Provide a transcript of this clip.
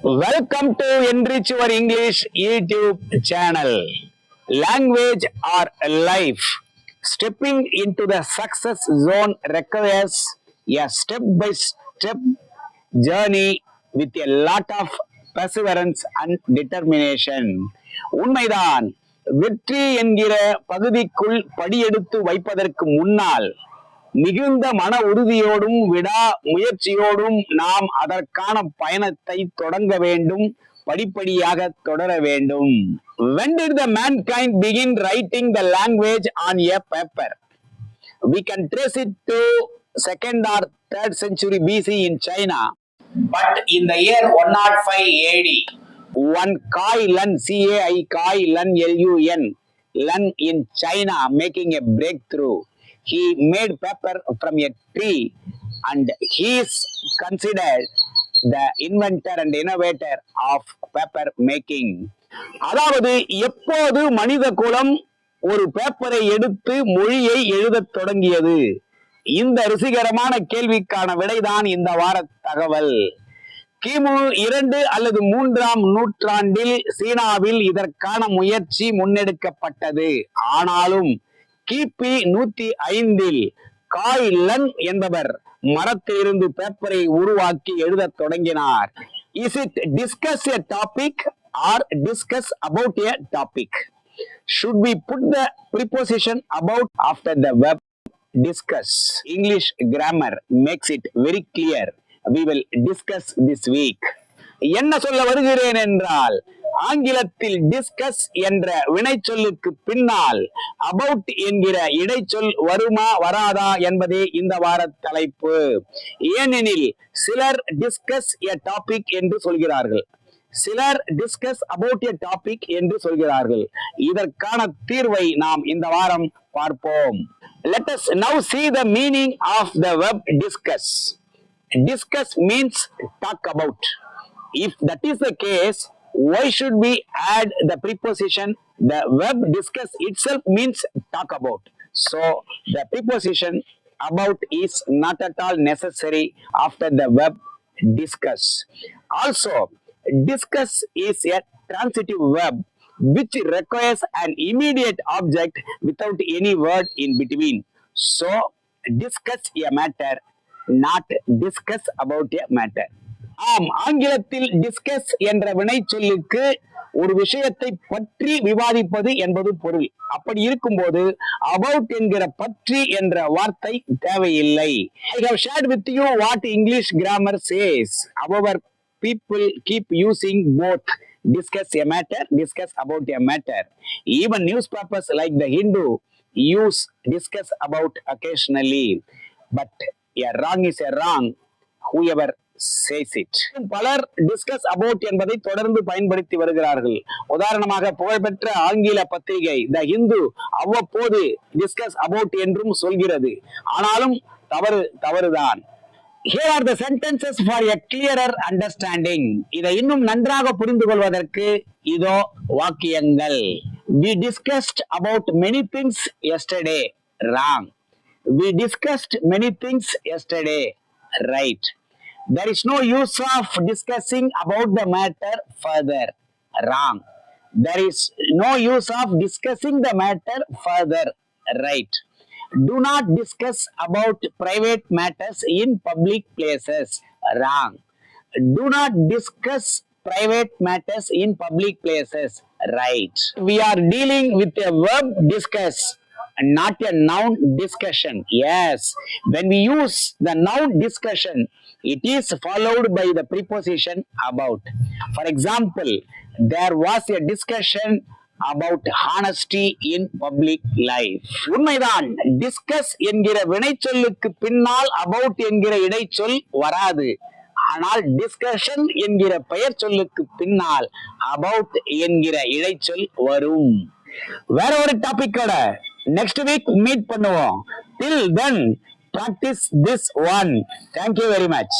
Welcome to Enrich Your English YouTube channel. Language or life. Stepping into the success zone requires a step-by-step journey with a lot of perseverance and determination. உண்மைதான். வெற்றி என்கிற பகுதிக்குள் படியெடுத்து வைப்பதற்கு முன்னால் மிகுந்த மன உறுதியோடும் விடா முயற்சியோடும் நாம் அதற்கான பயணத்தை தொடங்க வேண்டும், படிப்படியாக தொடர வேண்டும். When did the mankind begin writing the language on a paper? We can trace it to 2nd or 3rd century BC in China, but in the year 105 AD, one Cai Lun, C-A-I, Cai Lun, L-U-N, Lun in China making a breakthrough. He made paper from a tree and he is considered the inventor and innovator of paper making. அதாவது எப்போது மனித குலம் ஒரு பேப்பரை எடுத்து மொழியை எழுதத் தொடங்கியது? இந்த ருசிகரமான கேள்விக்கான விடைதான் இந்த வார தகவல். கிமு 2 அல்லது 3ஆம் நூற்றாண்டில் சீனாவில் இதற்கான முயற்சி முன்னெடுக்கப்பட்டது. ஆனாலும் கிபி 105 காய் லன் என்பவர் மரத்திலிருந்து பேப்பரை உருவாக்கி எழுதத் தொடங்கினார். Is it discuss a topic or discuss about a topic? Should we put the preposition about after the verb discuss? English grammar makes it very clear. We will discuss this week. என்ன சொல்ல வருகிறேன் என்றால், ஆங்கிலத்தில் discuss என்ற வினைச்சொல்லுக்கு பின்னால் about என்கிற இடைச்சொல் வருமா வராதா என்பதே இந்த வார தலைப்பு. ஏனெனில் சிலர் டிஸ்கஸ் எ டாபிக் என்று சொல்கிறார்கள், சிலர் டிஸ்கஸ் அபவுட் எ டாபிக் என்று சொல்கிறார்கள். இதற்கான தீர்வை நாம் இந்த வாரம் பார்ப்போம். Let us now see the meaning of the verb discuss. Discuss means talk about. If that is the case, why should we add the preposition? The verb discuss itself means talk about. So the preposition about is not at all necessary after the verb discuss. Also, discuss is a transitive verb which requires an immediate object without any word in between. So discuss a matter, not discuss about a matter. ஆம், ஆங்கிலத்தில் discuss என்ற வினைச்சொல்லுக்கு ஒரு விஷயத்தை பற்றி விவாதிப்பது என்பது பொருள். அப்படி இருக்கும்போது அபவுட் என்கிற பற்றி என்ற வார்த்தை தேவையில்லை. I have shared with you what English grammar says. However, people keep using both discuss a matter, discuss about a matter. Even newspapers like the Hindu use discuss about occasionally. But a wrong is a wrong, whoever says it. பலர் discuss about என்பதை தொடர்ந்து பயன்படுத்தி வருகிறார்கள். உதாரணமாக புகழ்பெற்ற ஆங்கில பத்திரிகை த ஹிந்து அவ்வப்போது டிஸ்கஸ் அபவுட் என்றும் சொல்கிறது. ஆனாலும் தவறுதான். Here are the sentences for a clearer understanding. இதை இன்னும் நன்றாக புரிந்து கொள்வதற்கு இதோ வாக்கியங்கள். We discussed about many things yesterday. Wrong. We discussed many things yesterday. Right. There is no use of discussing about the matter further. Wrong. There is no use of discussing the matter further. Right. Do not discuss about private matters in public places. Wrong. Do not discuss private matters in public places. Right. We are dealing with a verb discuss, not a noun discussion. Yes, when we use the noun discussion, it is followed by the preposition about. For example, there was a discussion about honesty in public life. உண்மைதான், discuss என்கிற வினைச்சொல்லுக்கு பின்னால் about என்கிற இடைச்சொல் வராது. ஆனால் discussion என்கிற பெயர் சொல்லுக்கு பின்னால் அபவுட் என்கிற இடைச்சொல் வரும். வேற ஒரு டாபிக்கோட next week meet பண்ணுவோம். Till then, practice this one. Thank you very much.